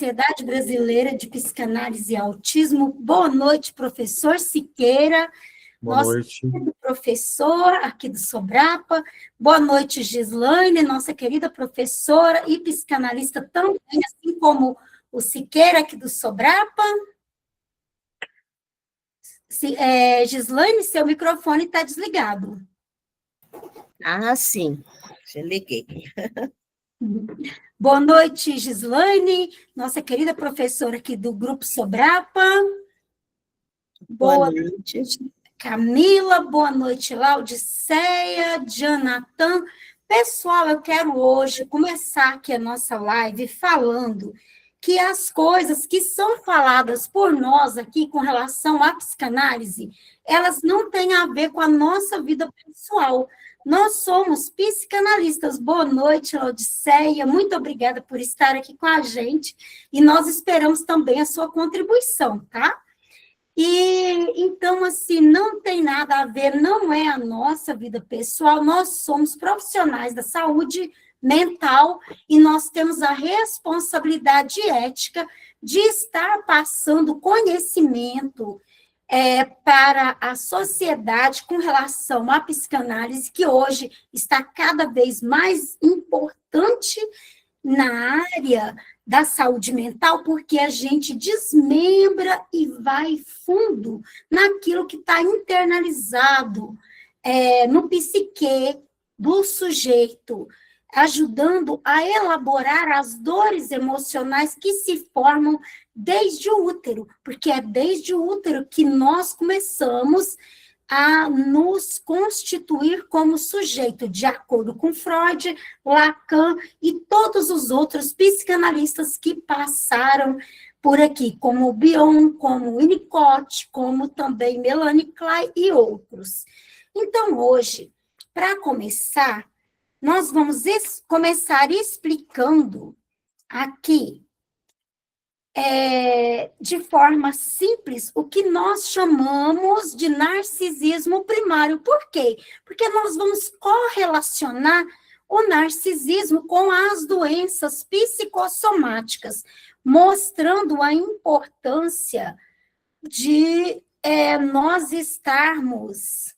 Sociedade Brasileira de Psicanálise e Autismo. Boa noite, professor Siqueira. Boa noite. Professor aqui do Sobrapa. Boa noite, Gislaine, nossa querida professora e psicanalista também, assim como o Siqueira aqui do Sobrapa. Gislaine, seu microfone está desligado. Ah, sim, já liguei. Boa noite, Gislaine, nossa querida professora aqui do Grupo Sobrapa. Boa noite. Camila, boa noite, Laudiceia, Jonathan. Pessoal, eu quero hoje começar aqui a nossa live falando que as coisas que são faladas por nós aqui com relação à psicanálise, elas não têm a ver com a nossa vida pessoal. Nós somos psicanalistas. Boa noite, Laudiceia. Muito obrigada por estar aqui com a gente. E nós esperamos também a sua contribuição, tá? E, então, assim, não tem nada a ver, não é a nossa vida pessoal, nós somos profissionais da saúde mental e nós temos a responsabilidade ética de estar passando conhecimento para a sociedade com relação à psicanálise, que hoje está cada vez mais importante na área da saúde mental, porque a gente desmembra e vai fundo naquilo que está internalizado no psique do sujeito, ajudando a elaborar as dores emocionais que se formam desde o útero, porque é desde o útero que nós começamos a nos constituir como sujeito, de acordo com Freud, Lacan e todos os outros psicanalistas que passaram por aqui, como Bion, como Winnicott, como também Melanie Klein e outros. Então, hoje, para começar, nós vamos começar explicando aqui, de forma simples, o que nós chamamos de narcisismo primário. Por quê? Porque nós vamos correlacionar o narcisismo com as doenças psicossomáticas, mostrando a importância de nós estarmos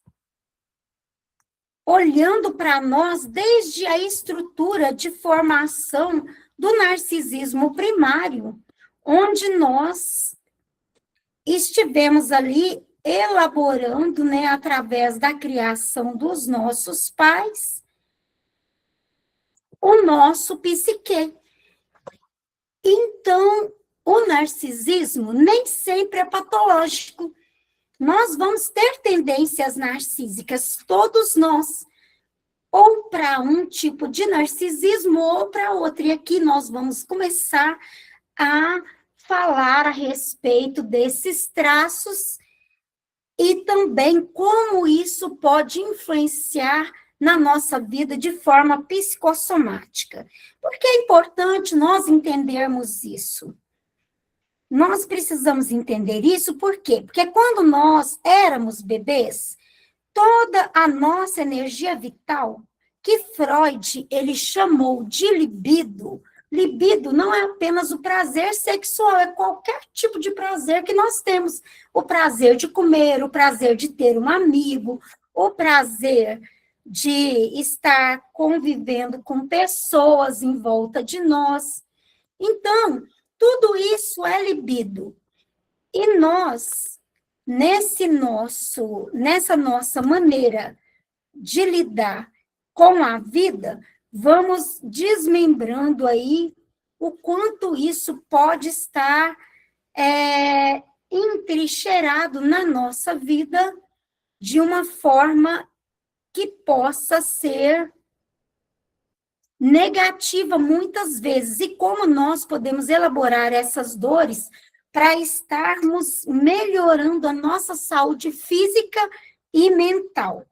olhando para nós desde a estrutura de formação do narcisismo primário, onde nós estivemos ali elaborando, né, através da criação dos nossos pais, o nosso psique. Então, o narcisismo nem sempre é patológico. Nós vamos ter tendências narcísicas, todos nós, ou para um tipo de narcisismo ou para outro. E aqui nós vamos começar a falar a respeito desses traços e também como isso pode influenciar na nossa vida de forma psicossomática. Porque é importante nós entendermos isso. Nós precisamos entender isso, por quê? Porque quando nós éramos bebês, toda a nossa energia vital, que Freud ele chamou de libido, libido não é apenas o prazer sexual, é qualquer tipo de prazer que nós temos. O prazer de comer, o prazer de ter um amigo, o prazer de estar convivendo com pessoas em volta de nós. Então, tudo isso é libido. E nós, nessa nossa maneira de lidar com a vida, vamos desmembrando aí o quanto isso pode estar entrincheirado na nossa vida de uma forma que possa ser negativa muitas vezes. E como nós podemos elaborar essas dores para estarmos melhorando a nossa saúde física e mental.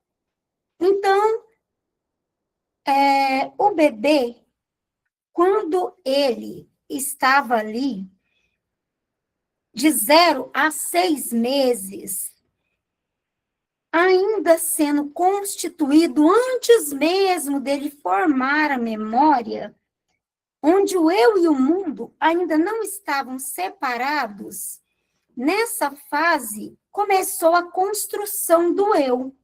Então, o bebê, quando ele estava ali, de 0 a 6 meses, ainda sendo constituído antes mesmo dele formar a memória, onde o eu e o mundo ainda não estavam separados, nessa fase começou a construção do eu.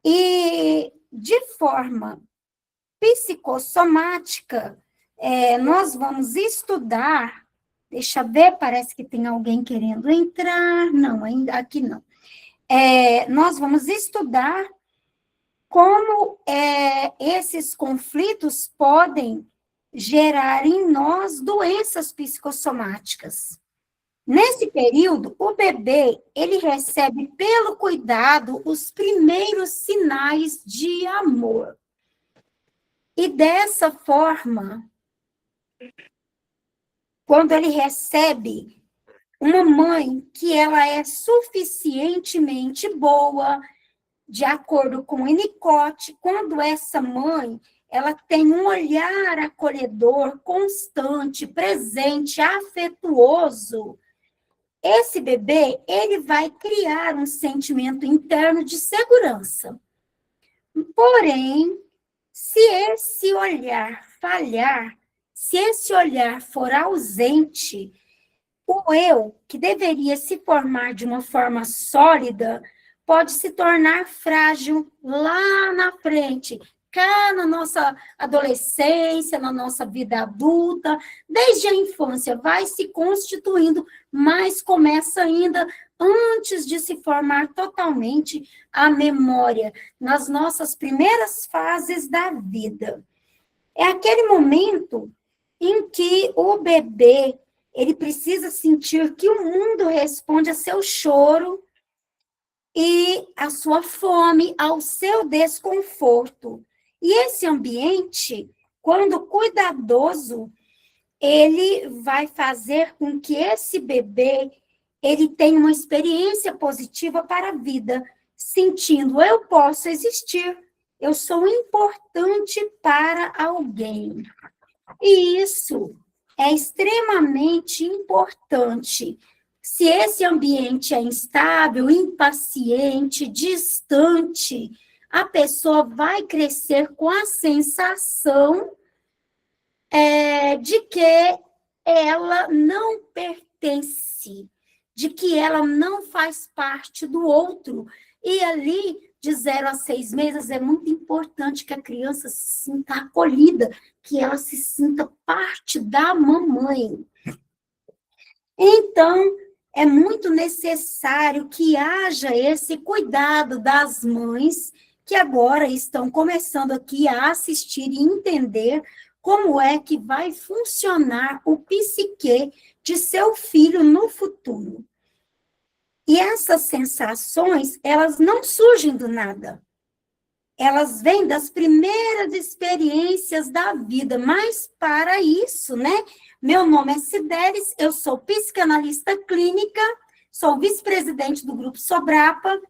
E de forma psicossomática, nós vamos estudar, deixa eu ver, parece que tem alguém querendo entrar, não, ainda aqui não. Nós vamos estudar como esses conflitos podem gerar em nós doenças psicossomáticas. Nesse período, o bebê, ele recebe pelo cuidado os primeiros sinais de amor. E dessa forma, quando ele recebe uma mãe que ela é suficientemente boa, de acordo com o Winnicott, quando essa mãe ela tem um olhar acolhedor, constante, presente, afetuoso, esse bebê ele vai criar um sentimento interno de segurança. Porém, se esse olhar falhar, se esse olhar for ausente, o eu, que deveria se formar de uma forma sólida, pode se tornar frágil lá na frente, cá na nossa adolescência, na nossa vida adulta, desde a infância, vai se constituindo, mas começa ainda antes de se formar totalmente a memória, nas nossas primeiras fases da vida. É aquele momento em que o bebê ele precisa sentir que o mundo responde a seu choro e a sua fome, ao seu desconforto. E esse ambiente, quando cuidadoso, ele vai fazer com que esse bebê ele tenha uma experiência positiva para a vida, sentindo, eu posso existir, eu sou importante para alguém. E isso é extremamente importante. Se esse ambiente é instável, impaciente, distante, a pessoa vai crescer com a sensação de que ela não pertence, de que ela não faz parte do outro. E ali, de 0 a 6 meses, é muito importante que a criança se sinta acolhida, que ela se sinta parte da mamãe. Então, é muito necessário que haja esse cuidado das mães que agora estão começando aqui a assistir e entender como é que vai funcionar o psique de seu filho no futuro. E essas sensações, elas não surgem do nada. Elas vêm das primeiras experiências da vida, mas para isso, né? Meu nome é Cidelis, eu sou psicanalista clínica, sou vice-presidente do Grupo Sobrapa,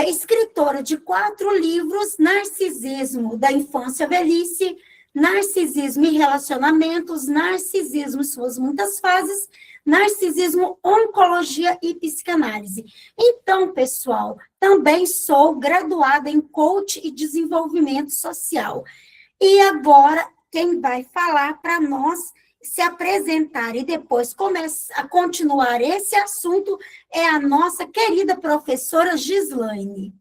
escritora de 4 livros, Narcisismo da Infância à Velhice, Narcisismo e Relacionamentos, Narcisismo e Suas Muitas Fases, Narcisismo, Oncologia e Psicanálise. Então, pessoal, também sou graduada em Coach e Desenvolvimento Social. E agora, quem vai falar para nós se apresentar e depois começar a continuar esse assunto é a nossa querida professora Gislaine.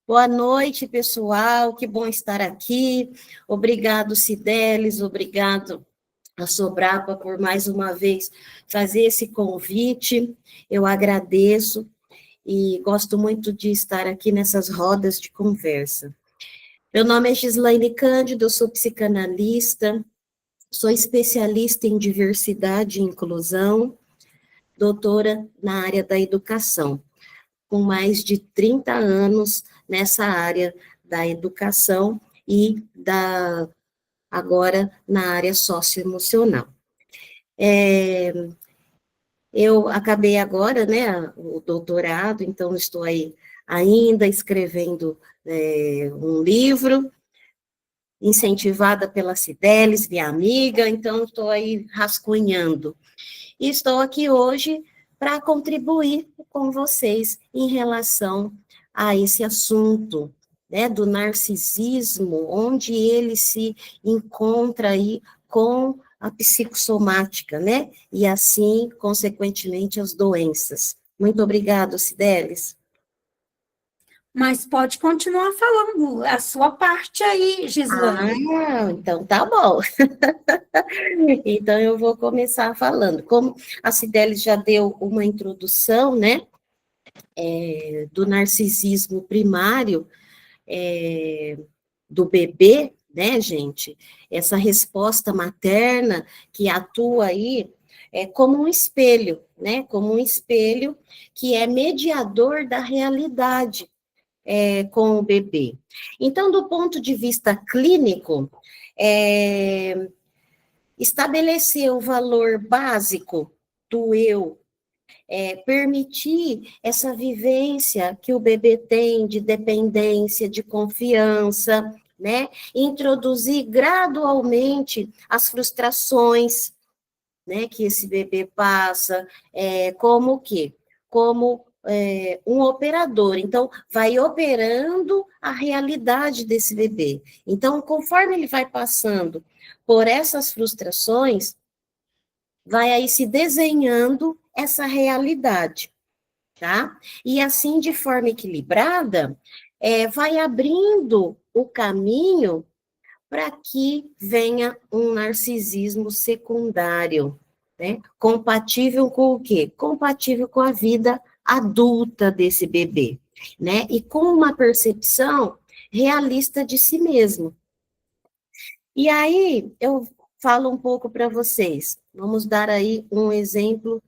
Boa noite, pessoal, que bom estar aqui. Obrigado, Cidelis, obrigado a Sobrapa por mais uma vez fazer esse convite. Eu agradeço e gosto muito de estar aqui nessas rodas de conversa. Meu nome é Gislaine Cândido, eu sou psicanalista, sou especialista em diversidade e inclusão, doutora na área da educação, com mais de 30 anos nessa área da educação e agora na área socioemocional. Eu acabei agora, né, o doutorado, então estou aí ainda escrevendo um livro, incentivada pela Cidelis, minha amiga, então estou aí rascunhando. E estou aqui hoje para contribuir com vocês em relação a esse assunto né, do narcisismo, onde ele se encontra aí com a psicossomática, né, e assim, consequentemente, as doenças. Muito obrigada, Cidelis. Mas pode continuar falando a sua parte aí, Gislane. Ah, então tá bom. Então eu vou começar falando. Como a Cidelis já deu uma introdução, né, do narcisismo primário, do bebê, né, gente? Essa resposta materna que atua aí como um espelho, né? Como um espelho que é mediador da realidade com o bebê. Então, do ponto de vista clínico, estabelecer o valor básico do eu, permitir essa vivência que o bebê tem de dependência, de confiança, né? Introduzir gradualmente as frustrações, né, que esse bebê passa, como o quê? Como um operador. Então, vai operando a realidade desse bebê. Então, conforme ele vai passando por essas frustrações, vai aí se desenhando essa realidade, tá? E assim, de forma equilibrada, vai abrindo o caminho para que venha um narcisismo secundário, né? Compatível com o quê? Compatível com a vida adulta desse bebê, né? E com uma percepção realista de si mesmo. E aí, eu falo um pouco para vocês. Vamos dar aí um exemplo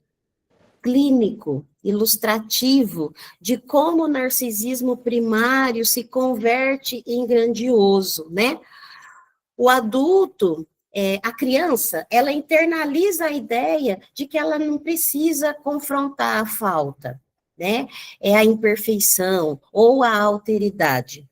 clínico, ilustrativo, de como o narcisismo primário se converte em grandioso, né? O adulto, a criança, ela internaliza a ideia de que ela não precisa confrontar a falta, né? É a imperfeição ou a alteridade.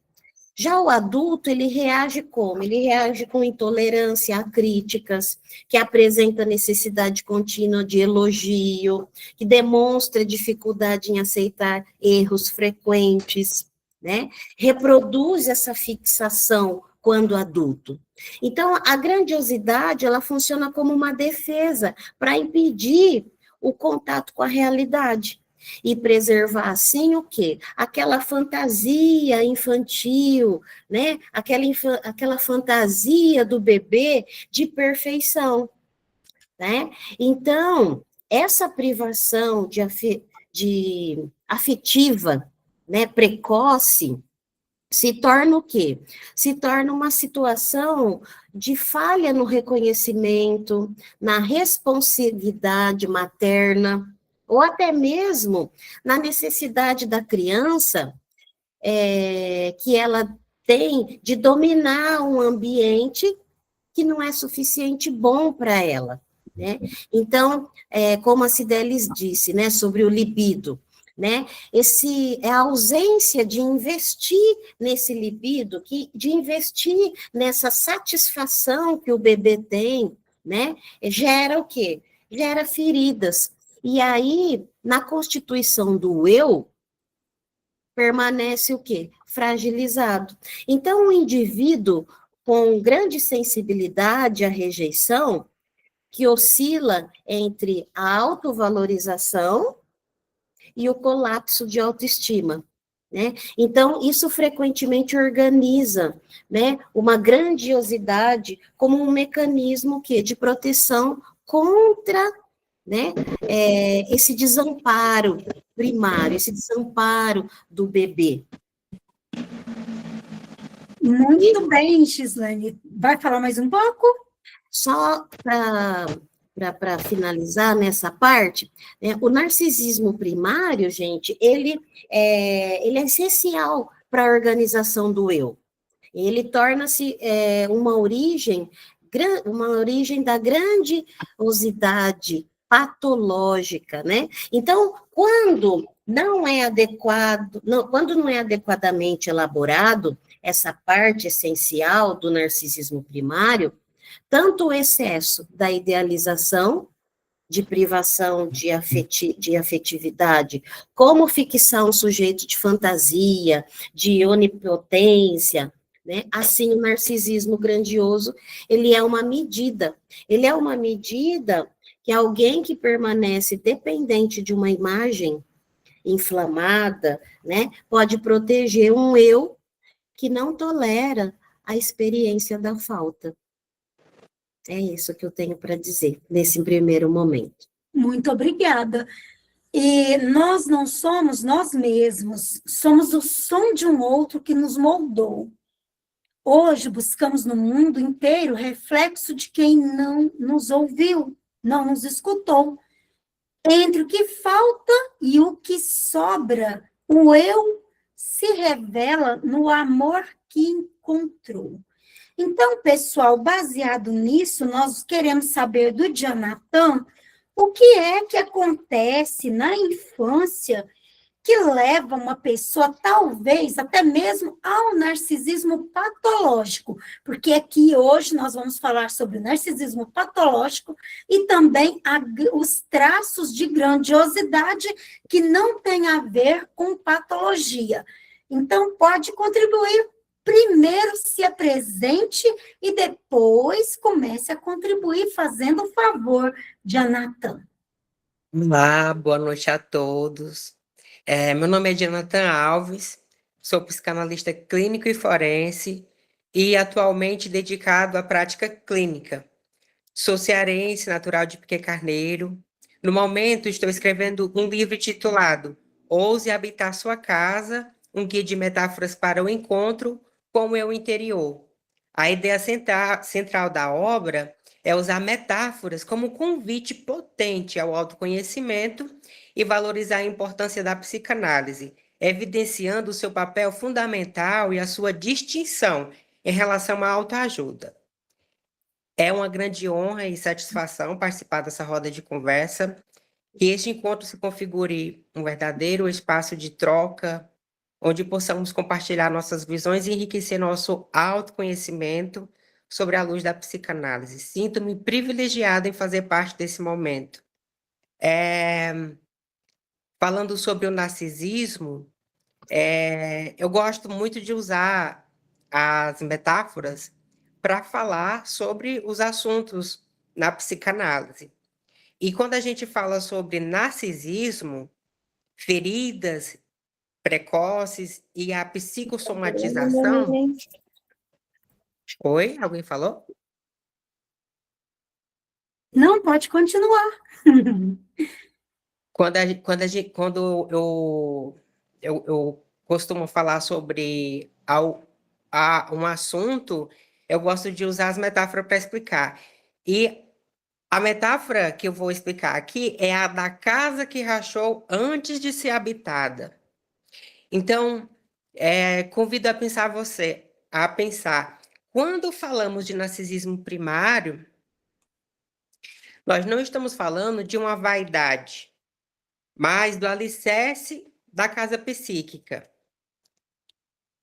Já o adulto, ele reage como? Ele reage com intolerância a críticas, que apresenta necessidade contínua de elogio, que demonstra dificuldade em aceitar erros frequentes, né? Reproduz essa fixação quando adulto. Então, a grandiosidade, ela funciona como uma defesa para impedir o contato com a realidade. E preservar, assim, o quê? Aquela fantasia infantil, né? Aquela fantasia do bebê de perfeição, né? Então, essa privação de afetiva, né, precoce, se torna o quê? Se torna uma situação de falha no reconhecimento, na responsividade materna, ou até mesmo na necessidade da criança que ela tem de dominar um ambiente que não é suficiente bom para ela, né? Então, como a Cidelis disse, né, sobre o libido, né? A ausência de investir nesse libido, de investir nessa satisfação que o bebê tem, né? Gera o quê? Gera feridas. E aí, na constituição do eu, permanece o quê? Fragilizado. Então, o indivíduo com grande sensibilidade à rejeição, que oscila entre a autovalorização e o colapso de autoestima, né? Então, isso frequentemente organiza, né, uma grandiosidade como um mecanismo de proteção contra, né, esse desamparo primário, esse desamparo do bebê. Muito bem, Gislane. Vai falar mais um pouco? Só para finalizar nessa parte, né, o narcisismo primário, gente, ele é essencial para a organização do eu. Ele torna-se uma origem da grandiosidade patológica, né? Então, quando não é adequadamente elaborado essa parte essencial do narcisismo primário, tanto o excesso da idealização de privação de afetividade, como fixar um sujeito de fantasia, de onipotência, né? Assim, o narcisismo grandioso, ele é uma medida que alguém que permanece dependente de uma imagem inflamada, né, pode proteger um eu que não tolera a experiência da falta. É isso que eu tenho para dizer nesse primeiro momento. Muito obrigada. E nós não somos nós mesmos, somos o som de um outro que nos moldou. Hoje buscamos no mundo inteiro reflexo de quem não nos ouviu, não nos escutou. Entre o que falta e o que sobra, o eu se revela no amor que encontrou. Então, pessoal, baseado nisso, nós queremos saber do Jonathan o que é que acontece na infância que leva uma pessoa, talvez, até mesmo ao narcisismo patológico, porque aqui hoje nós vamos falar sobre o narcisismo patológico e também os traços de grandiosidade que não tem a ver com patologia. Então, pode contribuir. Primeiro se apresente e depois comece a contribuir fazendo o favor, Jonathan. Olá, boa noite a todos. Meu nome é Jonathan Alves, sou psicanalista clínico e forense e atualmente dedicado à prática clínica. Sou cearense, natural de Piquet Carneiro. No momento, estou escrevendo um livro titulado Ouse Habitar Sua Casa, um guia de metáforas para o encontro com o eu interior. A ideia central da obra é usar metáforas como convite potente ao autoconhecimento e valorizar a importância da psicanálise, evidenciando o seu papel fundamental e a sua distinção em relação à autoajuda. É uma grande honra e satisfação participar dessa roda de conversa, que este encontro se configure um verdadeiro espaço de troca, onde possamos compartilhar nossas visões e enriquecer nosso autoconhecimento sobre a luz da psicanálise. Sinto-me privilegiada em fazer parte desse momento. Falando sobre o narcisismo, eu gosto muito de usar as metáforas para falar sobre os assuntos na psicanálise. E quando a gente fala sobre narcisismo, feridas precoces e a psicossomatização. Oi, alguém falou? Não, pode continuar. Quando eu costumo falar sobre um assunto, eu gosto de usar as metáforas para explicar. E a metáfora que eu vou explicar aqui é a da casa que rachou antes de ser habitada. Então, convido a pensar, quando falamos de narcisismo primário, nós não estamos falando de uma vaidade, mas do alicerce da casa psíquica.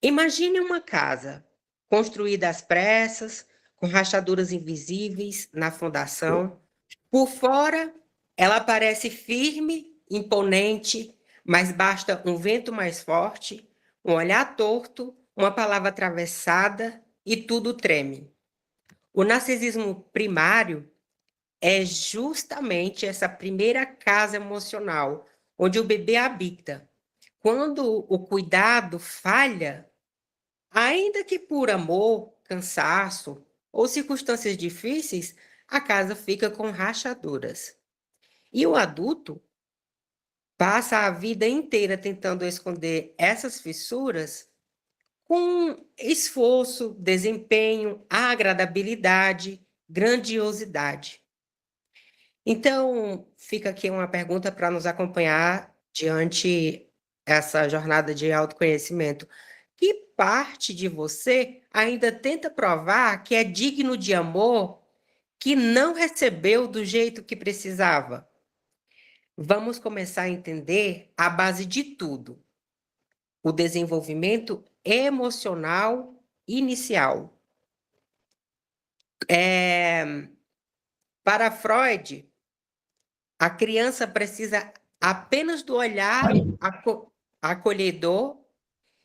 Imagine uma casa construída às pressas, com rachaduras invisíveis na fundação. Por fora, ela parece firme, imponente, mas basta um vento mais forte, um olhar torto, uma palavra atravessada e tudo treme. O narcisismo primário é justamente essa primeira casa emocional, onde o bebê habita. Quando o cuidado falha, ainda que por amor, cansaço ou circunstâncias difíceis, a casa fica com rachaduras. E o adulto passa a vida inteira tentando esconder essas fissuras com esforço, desempenho, agradabilidade, grandiosidade. Então, fica aqui uma pergunta para nos acompanhar diante essa jornada de autoconhecimento. Que parte de você ainda tenta provar que é digno de amor que não recebeu do jeito que precisava? Vamos começar a entender a base de tudo: o desenvolvimento emocional inicial. Para Freud, A criança precisa apenas do olhar acolhedor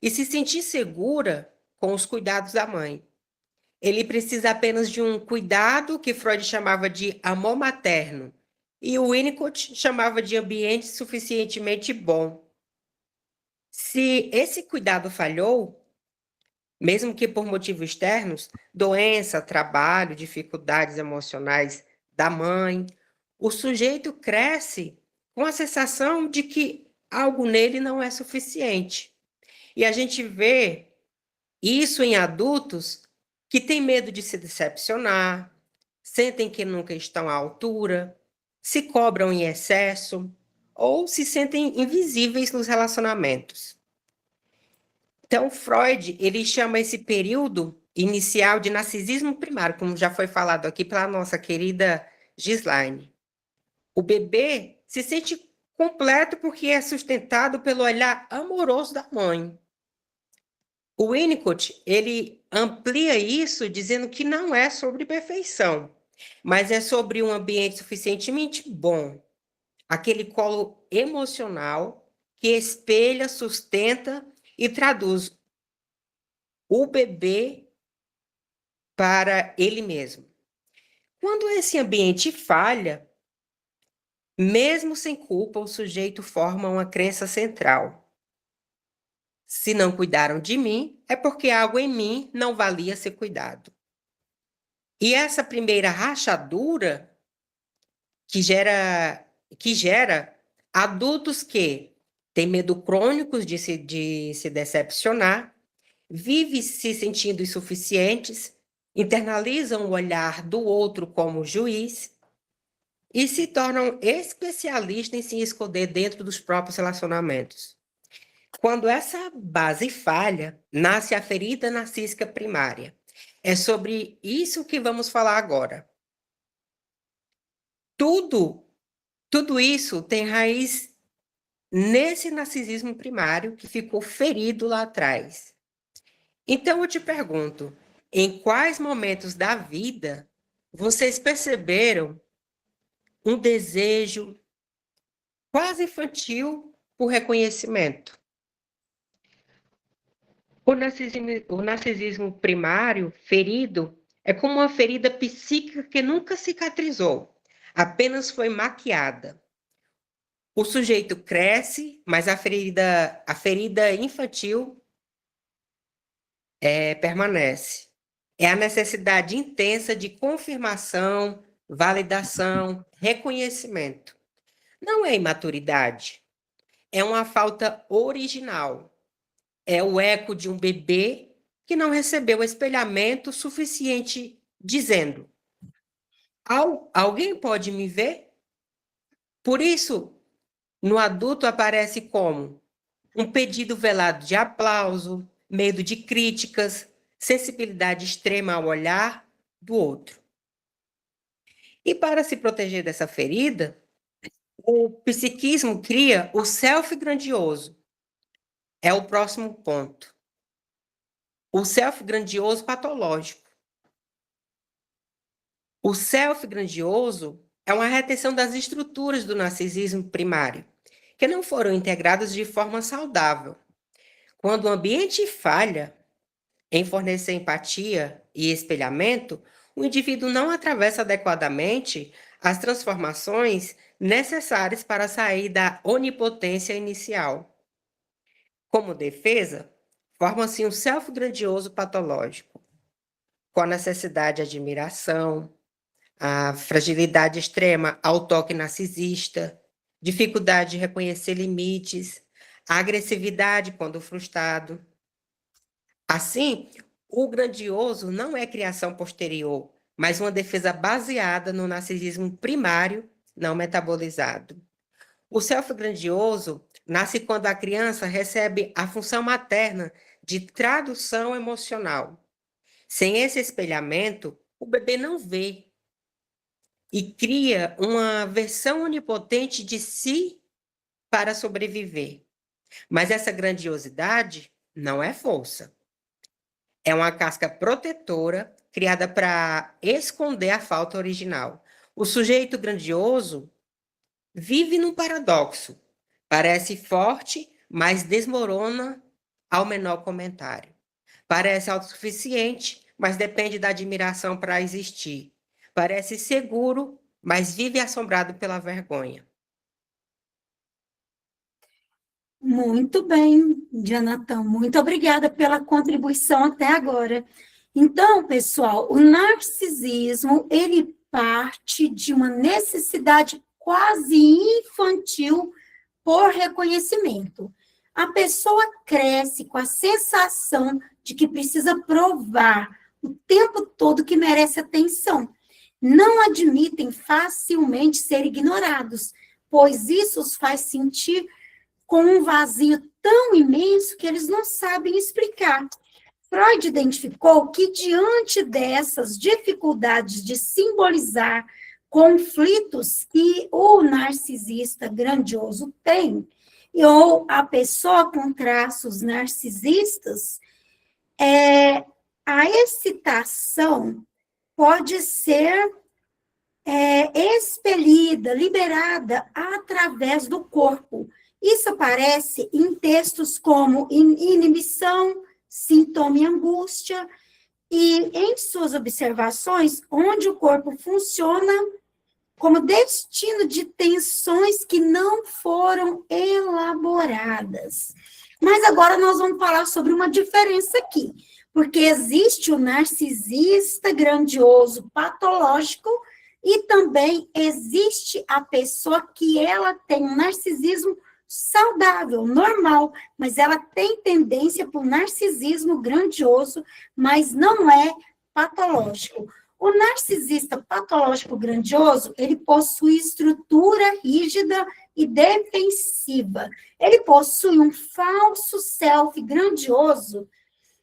e se sentir segura com os cuidados da mãe. Ele precisa apenas de um cuidado que Freud chamava de amor materno e o Winnicott chamava de ambiente suficientemente bom. Se esse cuidado falhou, mesmo que por motivos externos, doença, trabalho, dificuldades emocionais da mãe, o sujeito cresce com a sensação de que algo nele não é suficiente. E a gente vê isso em adultos que têm medo de se decepcionar, sentem que nunca estão à altura, se cobram em excesso ou se sentem invisíveis nos relacionamentos. Então, Freud, ele chama esse período inicial de narcisismo primário, como já foi falado aqui pela nossa querida Gislaine. O bebê se sente completo porque é sustentado pelo olhar amoroso da mãe. O Winnicott, ele amplia isso dizendo que não é sobre perfeição, mas é sobre um ambiente suficientemente bom, aquele colo emocional que espelha, sustenta e traduz o bebê para ele mesmo. Quando esse ambiente falha, mesmo sem culpa, o sujeito forma uma crença central. Se não cuidaram de mim, é porque algo em mim não valia ser cuidado. E essa primeira rachadura que gera adultos que têm medo crônico de se decepcionar, vivem se sentindo insuficientes, internalizam o olhar do outro como juiz e se tornam especialistas em se esconder dentro dos próprios relacionamentos. Quando essa base falha, nasce a ferida narcísica primária. É sobre isso que vamos falar agora. Tudo isso tem raiz nesse narcisismo primário que ficou ferido lá atrás. Então eu te pergunto, em quais momentos da vida vocês perceberam um desejo quase infantil por reconhecimento? O narcisismo primário, ferido, é como uma ferida psíquica que nunca cicatrizou, apenas foi maquiada. O sujeito cresce, mas a ferida infantil permanece. É a necessidade intensa de confirmação, validação, reconhecimento. Não é imaturidade, é uma falta original. É o eco de um bebê que não recebeu espelhamento suficiente, dizendo: alguém pode me ver? Por isso, no adulto aparece como um pedido velado de aplauso, medo de críticas, sensibilidade extrema ao olhar do outro. E para se proteger dessa ferida, o psiquismo cria o self grandioso. É o próximo ponto. O self grandioso patológico. O self grandioso é uma retenção das estruturas do narcisismo primário, que não foram integradas de forma saudável. Quando o ambiente falha em fornecer empatia e espelhamento, o indivíduo não atravessa adequadamente as transformações necessárias para sair da onipotência inicial. Como defesa, forma-se um self grandioso patológico, com a necessidade de admiração, a fragilidade extrema ao toque narcisista, dificuldade de reconhecer limites, a agressividade quando frustrado. Assim, o grandioso não é criação posterior, mas uma defesa baseada no narcisismo primário não metabolizado. O self grandioso nasce quando a criança recebe a função materna de tradução emocional. Sem esse espelhamento, o bebê não vê e cria uma versão onipotente de si para sobreviver. Mas essa grandiosidade não é força. É uma casca protetora criada para esconder a falta original. O sujeito grandioso Vive num paradoxo. Parece forte, mas desmorona ao menor comentário. Parece autossuficiente, mas depende da admiração para existir. Parece seguro, mas vive assombrado pela vergonha. Muito bem, Jonathan. Muito obrigada pela contribuição até agora. Então, pessoal, o narcisismo, ele parte de uma necessidade quase infantil por reconhecimento. A pessoa cresce com a sensação de que precisa provar o tempo todo que merece atenção. Não admitem facilmente ser ignorados, pois isso os faz sentir com um vazio tão imenso que eles não sabem explicar. Freud identificou que, diante dessas dificuldades de simbolizar conflitos que o narcisista grandioso tem, ou a pessoa com traços narcisistas, a excitação pode ser expelida, liberada através do corpo. Isso aparece em textos como inibição, sintoma e angústia, e em suas observações, onde o corpo funciona como destino de tensões que não foram elaboradas. Mas agora nós vamos falar sobre uma diferença aqui, porque existe o narcisista grandioso patológico e também existe a pessoa que ela tem um narcisismo saudável, normal, mas ela tem tendência para o narcisismo grandioso, mas não é patológico. O narcisista patológico grandioso, ele possui estrutura rígida e defensiva. Ele possui um falso self grandioso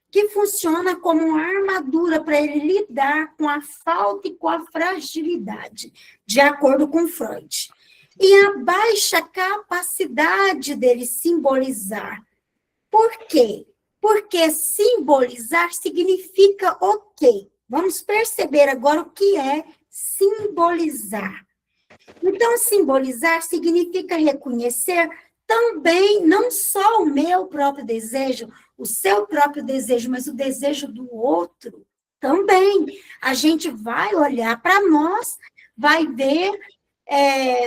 que funciona como uma armadura para ele lidar com a falta e com a fragilidade, de acordo com Freud. E a baixa capacidade dele simbolizar. Por quê? Porque simbolizar significa ok. Vamos perceber agora o que é simbolizar. Então, simbolizar significa reconhecer também não só o meu próprio desejo, o seu próprio desejo, mas o desejo do outro também. A gente vai olhar para nós, vai ver,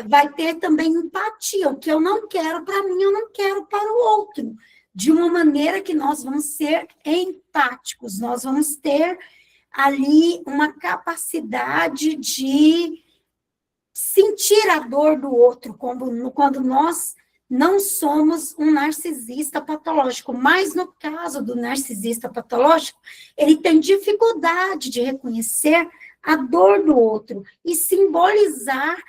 vai ter também empatia. O que eu não quero para mim, eu não quero para o outro. De uma maneira que nós vamos ser empáticos, nós vamos ter ali uma capacidade de sentir a dor do outro, quando nós não somos um narcisista patológico. Mas no caso do narcisista patológico, ele tem dificuldade de reconhecer a dor do outro. E simbolizar,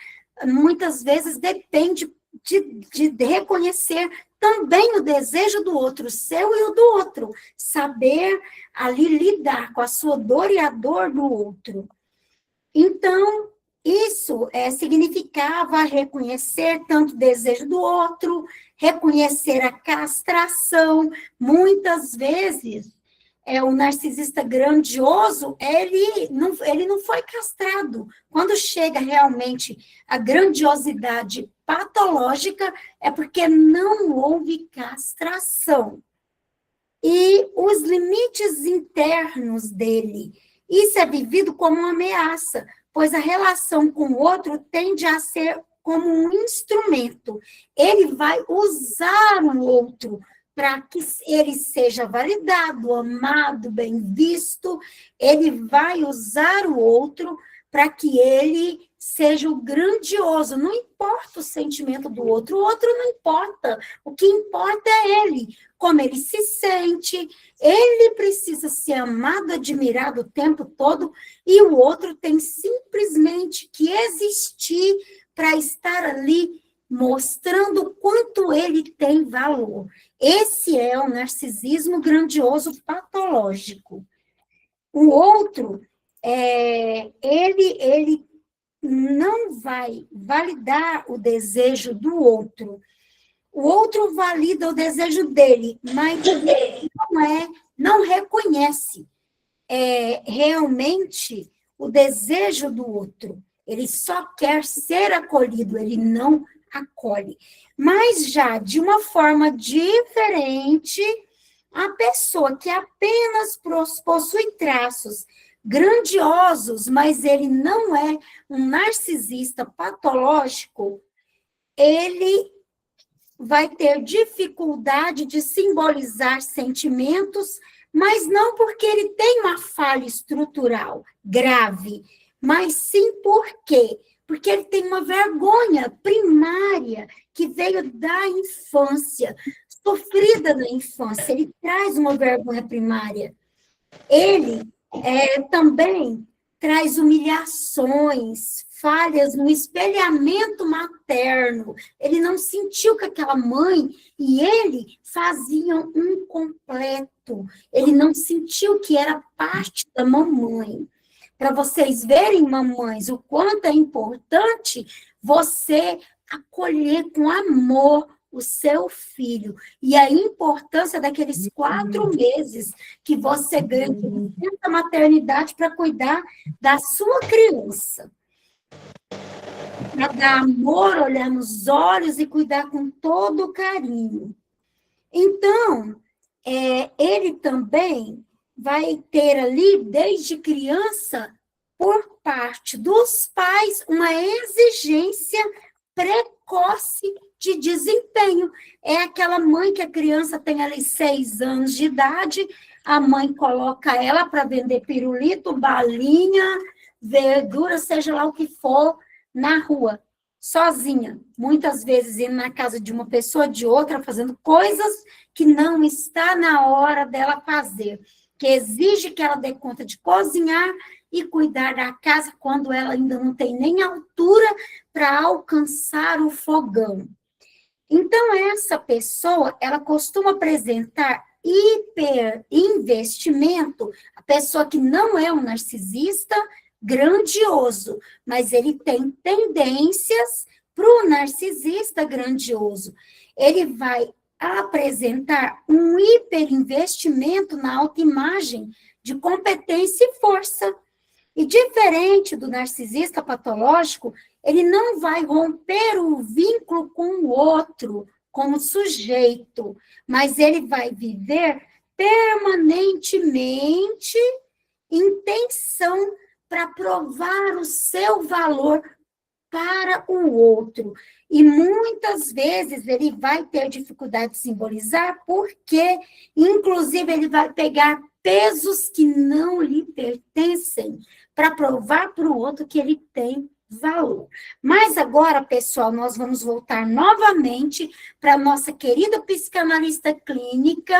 muitas vezes, depende de reconhecer também o desejo do outro, o seu e o do outro. Saber ali lidar com a sua dor e a dor do outro. Então, isso significava reconhecer tanto o desejo do outro, reconhecer a castração. Muitas vezes, o narcisista grandioso, ele não foi castrado. Quando chega realmente a grandiosidade patológica, é porque não houve castração. E os limites internos dele, isso é vivido como uma ameaça, pois a relação com o outro tende a ser como um instrumento. Ele vai usar o outro para que ele seja validado, amado, bem visto. Ele vai usar o outro para que ele seja o grandioso. Não importa o sentimento do outro, o outro não importa. O que importa é ele, como ele se sente. Ele precisa ser amado, admirado o tempo todo, e o outro tem simplesmente que existir para estar ali mostrando o quanto ele tem valor. Esse é o narcisismo grandioso patológico. O outro, ele não vai validar o desejo do outro. O outro valida o desejo dele, mas ele não reconhece realmente o desejo do outro. Ele só quer ser acolhido, ele não acolhe. Mas já de uma forma diferente, a pessoa que apenas possui traços grandiosos, mas ele não é um narcisista patológico, ele vai ter dificuldade de simbolizar sentimentos, mas não porque ele tem uma falha estrutural grave, mas sim porque ele tem uma vergonha primária que veio da infância, sofrida na infância. Ele traz uma vergonha primária. Ele também traz humilhações, falhas no espelhamento materno. Ele não sentiu que aquela mãe e ele faziam um completo. Ele não sentiu que era parte da mamãe. Para vocês verem, mamães, o quanto é importante você acolher com amor o seu filho. E a importância daqueles 4 meses que você ganha da maternidade para cuidar da sua criança. Para dar amor, olhar nos olhos e cuidar com todo o carinho. Então, ele também vai ter ali, desde criança, por parte dos pais, uma exigência precoce de desempenho. É aquela mãe que a criança tem ali 6 anos de idade, a mãe coloca ela para vender pirulito, balinha, verdura, seja lá o que for, na rua, sozinha. Muitas vezes indo na casa de uma pessoa, de outra, fazendo coisas que não está na hora dela fazer, que exige que ela dê conta de cozinhar e cuidar da casa quando ela ainda não tem nem altura para alcançar o fogão. Então, essa pessoa, ela costuma apresentar hiperinvestimento, a pessoa que não é um narcisista grandioso, mas ele tem tendências para o narcisista grandioso. Ele vai apresentar um hiperinvestimento na autoimagem de competência e força. E diferente do narcisista patológico, ele não vai romper o vínculo com o outro como sujeito, mas ele vai viver permanentemente em tensão para provar o seu valor para o outro. E muitas vezes ele vai ter dificuldade de simbolizar, porque, inclusive, ele vai pegar pesos que não lhe pertencem para provar para o outro que ele tem valor. Mas agora, pessoal, nós vamos voltar novamente para a nossa querida psicanalista clínica,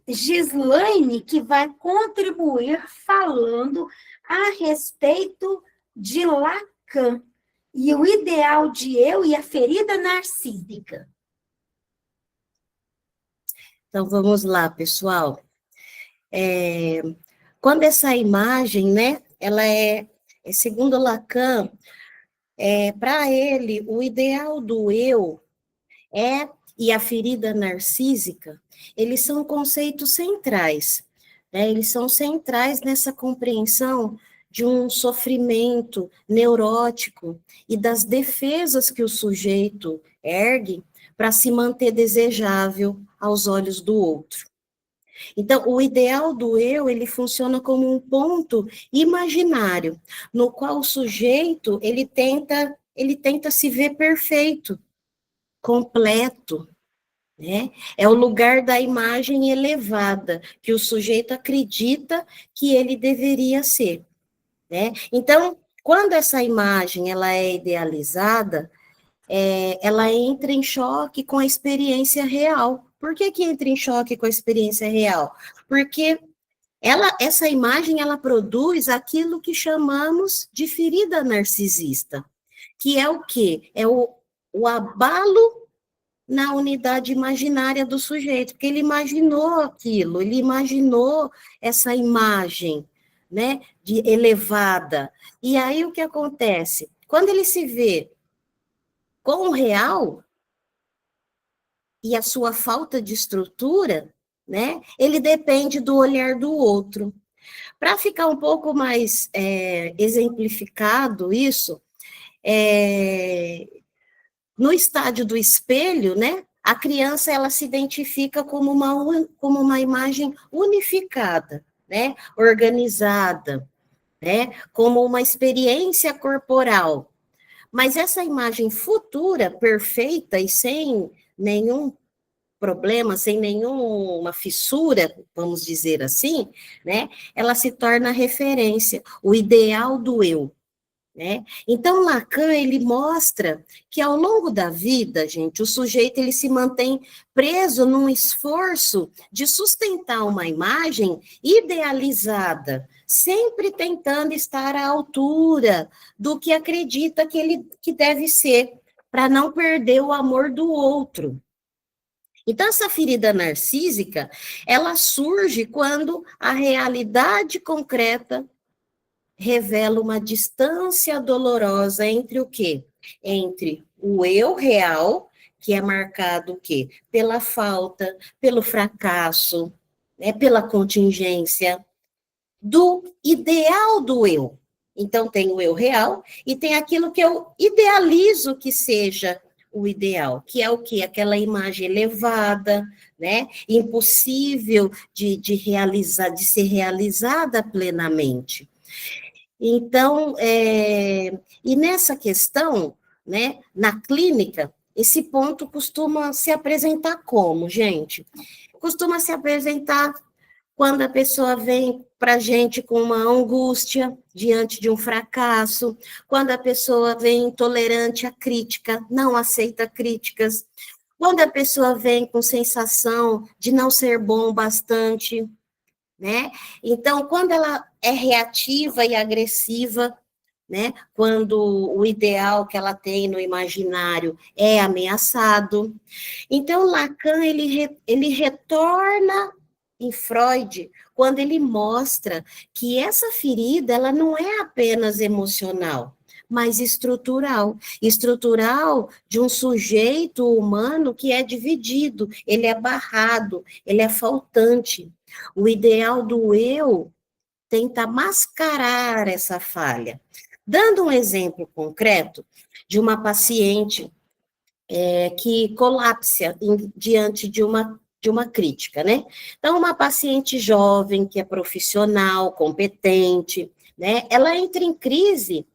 Gislaine, que vai contribuir falando a respeito de Lacan e o ideal de eu e a ferida narcísica. Então, vamos lá, pessoal. Quando essa imagem, né, ela segundo Lacan, para ele, o ideal do eu e a ferida narcísica, eles são conceitos centrais, né? Eles são centrais nessa compreensão de um sofrimento neurótico e das defesas que o sujeito ergue para se manter desejável aos olhos do outro. Então, o ideal do eu, ele funciona como um ponto imaginário, no qual o sujeito, ele tenta se ver perfeito, completo, né? É o lugar da imagem elevada, que o sujeito acredita que ele deveria ser, né? Então, quando essa imagem, ela é idealizada, ela entra em choque com a experiência real. Por que entra em choque com a experiência real? Porque essa imagem, ela produz aquilo que chamamos de ferida narcisista, que é o quê? É o abalo na unidade imaginária do sujeito, porque ele imaginou aquilo, ele imaginou essa imagem, né, de elevada. E aí o que acontece? Quando ele se vê com o real e a sua falta de estrutura, né, ele depende do olhar do outro. Para ficar um pouco mais exemplificado isso, no estádio do espelho, né, a criança ela se identifica como uma imagem unificada, né, organizada, né, como uma experiência corporal. Mas essa imagem futura, perfeita e sem nenhum problema, sem nenhuma fissura, vamos dizer assim, né, ela se torna referência, o ideal do eu. Né? Então, Lacan, ele mostra que ao longo da vida, gente, o sujeito ele se mantém preso num esforço de sustentar uma imagem idealizada, sempre tentando estar à altura do que acredita que deve ser, para não perder o amor do outro. Então, essa ferida narcísica, ela surge quando a realidade concreta revela uma distância dolorosa entre o quê? Entre o eu real, que é marcado o quê? Pela falta, pelo fracasso, né, pela contingência, do ideal do eu. Então, tem o eu real e tem aquilo que eu idealizo que seja o ideal, que é o quê? Aquela imagem elevada, né? Impossível de realizar, de ser realizada plenamente. Então, e nessa questão, né, na clínica, esse ponto costuma se apresentar como, gente? Costuma se apresentar quando a pessoa vem para a gente com uma angústia diante de um fracasso, quando a pessoa vem intolerante à crítica, não aceita críticas, quando a pessoa vem com sensação de não ser bom bastante, né? Então, quando ela é reativa e agressiva, né? Quando o ideal que ela tem no imaginário é ameaçado. Então, Lacan, ele retorna em Freud, quando ele mostra que essa ferida, ela não é apenas emocional, mas estrutural. Estrutural de um sujeito humano que é dividido, ele é barrado, ele é faltante. O ideal do eu tenta mascarar essa falha. Dando um exemplo concreto de uma paciente que colapsa diante de uma crítica, né? Então, uma paciente jovem, que é profissional, competente, né? Ela entra em crise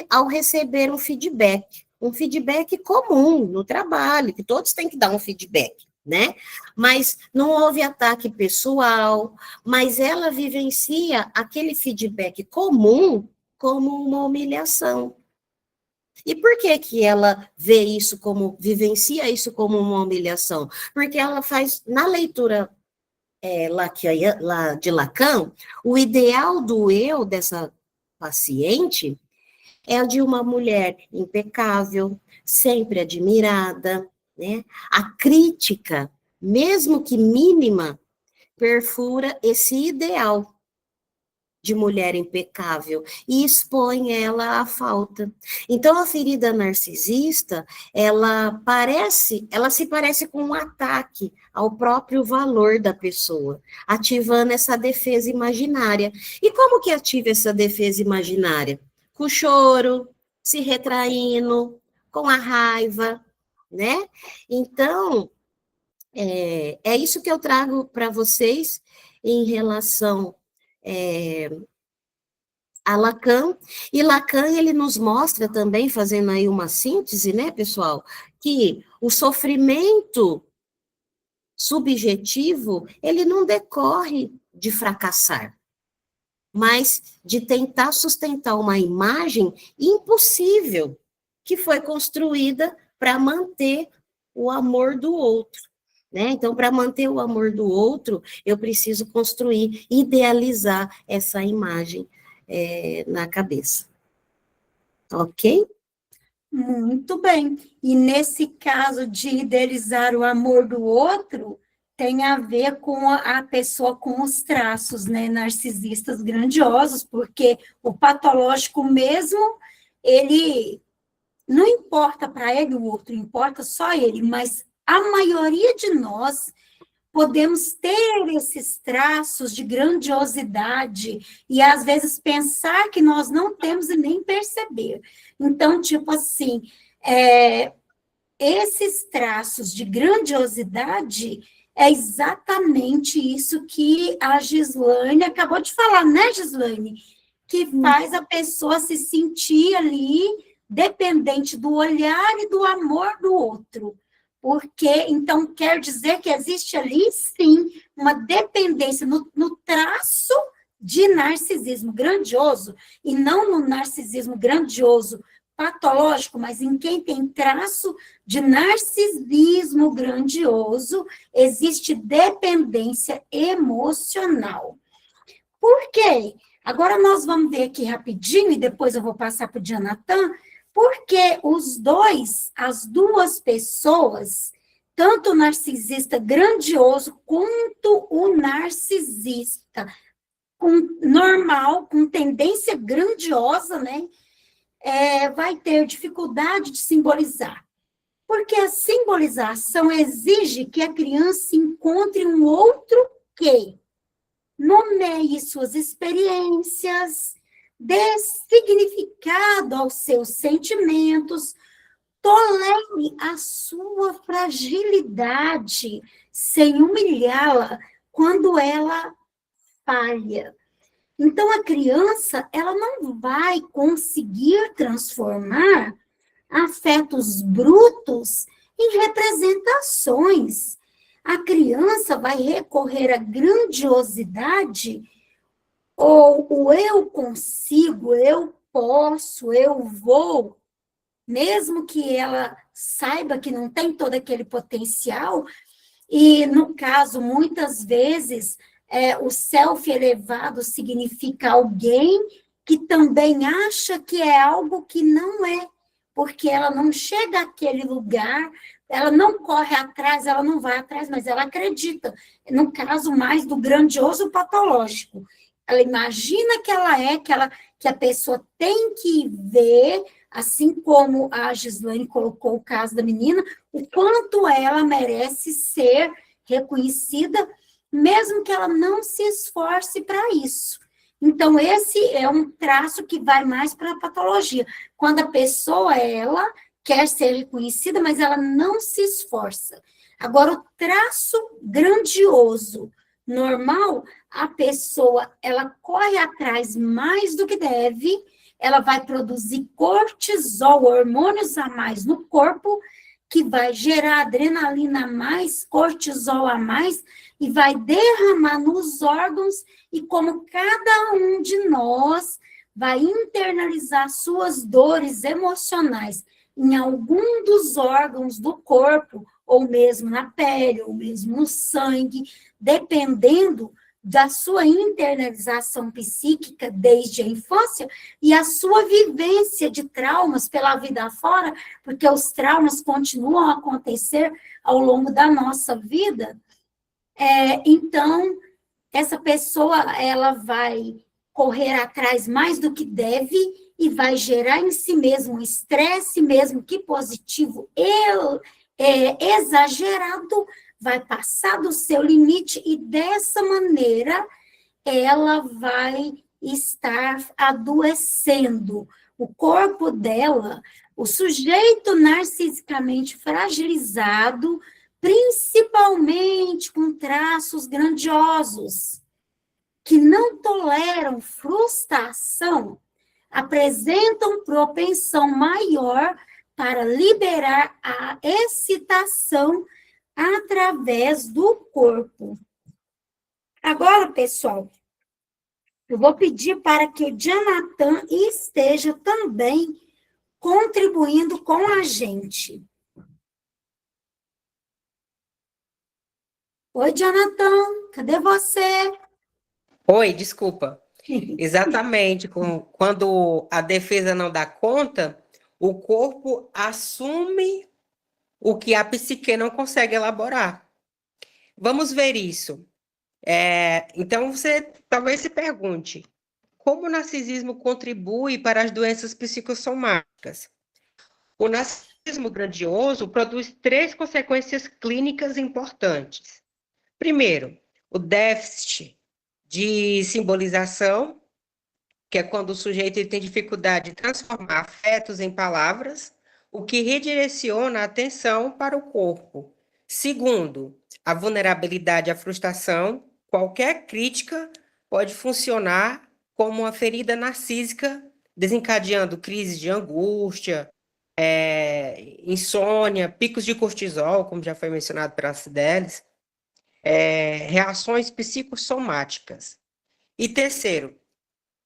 ao receber um feedback comum no trabalho, que todos têm que dar um feedback, né? Mas não houve ataque pessoal, mas ela vivencia aquele feedback comum como uma humilhação. E por que que ela vivencia isso como uma humilhação? Porque ela faz, na leitura de Lacan, o ideal do eu dessa paciente é o de uma mulher impecável, sempre admirada, né? A crítica, mesmo que mínima, perfura esse ideal de mulher impecável e expõe ela à falta. Então, a ferida narcisista, ela se parece com um ataque ao próprio valor da pessoa, ativando essa defesa imaginária. E como que ativa essa defesa imaginária? Com o choro, se retraindo, com a raiva, né? Então, é isso que eu trago para vocês em relação a Lacan, e Lacan, ele nos mostra também, fazendo aí uma síntese, né, pessoal, que o sofrimento subjetivo, ele não decorre de fracassar, mas de tentar sustentar uma imagem impossível, que foi construída para manter o amor do outro. Né? Então, para manter o amor do outro, eu preciso construir, idealizar essa imagem na cabeça. Ok? Muito bem. E nesse caso de idealizar o amor do outro, tem a ver com a pessoa com os traços, né, narcisistas grandiosos, porque o patológico mesmo, ele não importa para ele o outro, importa só ele, mas a maioria de nós, podemos ter esses traços de grandiosidade e, às vezes, pensar que nós não temos e nem perceber. Então, tipo assim, esses traços de grandiosidade é exatamente isso que a Gislaine acabou de falar, né, Gislaine? Que faz a pessoa se sentir ali dependente do olhar e do amor do outro. Porque, então, quer dizer que existe ali, sim, uma dependência no traço de narcisismo grandioso, e não no narcisismo grandioso patológico, mas em quem tem traço de narcisismo grandioso, existe dependência emocional. Por quê? Agora nós vamos ver aqui rapidinho, e depois eu vou passar para o Jonathan, porque as duas pessoas, tanto o narcisista grandioso quanto o narcisista normal, com tendência grandiosa, né? Vai ter dificuldade de simbolizar. Porque a simbolização exige que a criança encontre um outro que nomeie suas experiências, dê significado aos seus sentimentos, tolere a sua fragilidade, sem humilhá-la quando ela falha. Então, a criança, ela não vai conseguir transformar afetos brutos em representações. A criança vai recorrer à grandiosidade ou o eu consigo, eu posso, eu vou, mesmo que ela saiba que não tem todo aquele potencial, e no caso, muitas vezes, o self elevado significa alguém que também acha que é algo que não é, porque ela não chega àquele lugar, ela não corre atrás, ela não vai atrás, mas ela acredita, no caso mais do grandioso patológico. Ela imagina que ela que a pessoa tem que ver, assim como a Gislaine colocou o caso da menina, o quanto ela merece ser reconhecida, mesmo que ela não se esforce para isso. Então, esse é um traço que vai mais para a patologia. Quando a pessoa, ela quer ser reconhecida, mas ela não se esforça. Agora, o traço grandioso, normal, a pessoa, ela corre atrás mais do que deve, ela vai produzir cortisol, hormônios a mais no corpo, que vai gerar adrenalina a mais, cortisol a mais, e vai derramar nos órgãos, e como cada um de nós vai internalizar suas dores emocionais em algum dos órgãos do corpo, ou mesmo na pele, ou mesmo no sangue, dependendo da sua internalização psíquica desde a infância e a sua vivência de traumas pela vida fora, porque os traumas continuam a acontecer ao longo da nossa vida. Então, essa pessoa, ela vai correr atrás mais do que deve e vai gerar em si mesmo um estresse, mesmo que positivo, exagerado, vai passar do seu limite e, dessa maneira, ela vai estar adoecendo. O corpo dela, o sujeito narcisicamente fragilizado, principalmente com traços grandiosos, que não toleram frustração, apresentam propensão maior para liberar a excitação através do corpo. Agora, pessoal, eu vou pedir para que o Jonathan esteja também contribuindo com a gente. Oi, Jonathan, cadê você? Oi, desculpa. Exatamente, quando a defesa não dá conta, o corpo assume o que a psique não consegue elaborar. Vamos ver isso. Então, você talvez se pergunte, como o narcisismo contribui para as doenças psicossomáticas? O narcisismo grandioso produz 3 consequências clínicas importantes. Primeiro, o déficit de simbolização, que é quando o sujeito ele tem dificuldade de transformar afetos em palavras, o que redireciona a atenção para o corpo. Segundo, a vulnerabilidade à frustração. Qualquer crítica pode funcionar como uma ferida narcísica, desencadeando crises de angústia, insônia, picos de cortisol, como já foi mencionado pela Cidelis, reações psicossomáticas. E terceiro,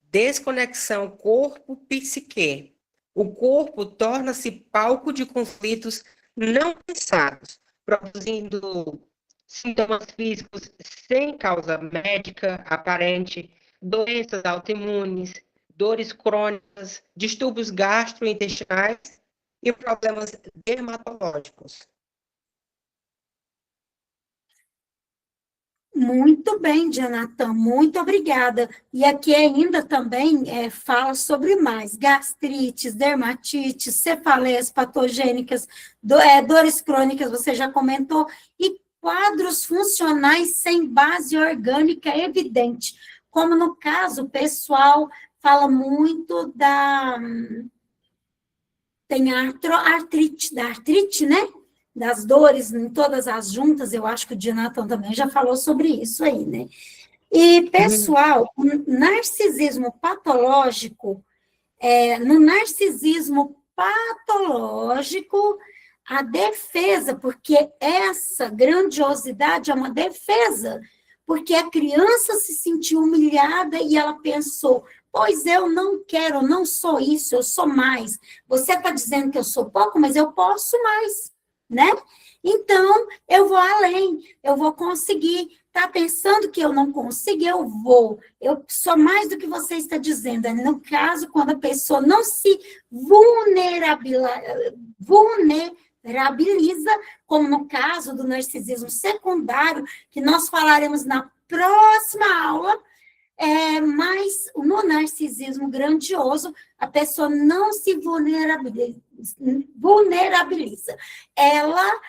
desconexão corpo-psique. O corpo torna-se palco de conflitos não pensados, produzindo sintomas físicos sem causa médica aparente, doenças autoimunes, dores crônicas, distúrbios gastrointestinais e problemas dermatológicos. Muito bem, Jonathan, muito obrigada. E aqui ainda também fala sobre mais gastrites, dermatites, cefaleias patogênicas, dores crônicas, você já comentou, e quadros funcionais sem base orgânica evidente, como no caso, o pessoal fala muito tem a artrite, né? Das dores em todas as juntas, eu acho que o Jonathan também já falou sobre isso aí, né? E, pessoal, o narcisismo patológico, no narcisismo patológico, a defesa, porque essa grandiosidade é uma defesa, porque a criança se sentiu humilhada e ela pensou, pois eu não quero, eu não sou isso, eu sou mais. Você está dizendo que eu sou pouco, mas eu posso mais, né? Então, eu vou além, eu vou conseguir. Está pensando que eu não consigo, eu vou. Eu sou mais do que você está dizendo. No caso, quando a pessoa não se vulnerabiliza, como no caso do narcisismo secundário, que nós falaremos na próxima aula, mas no narcisismo grandioso, a pessoa não se vulnerabiliza. Ela,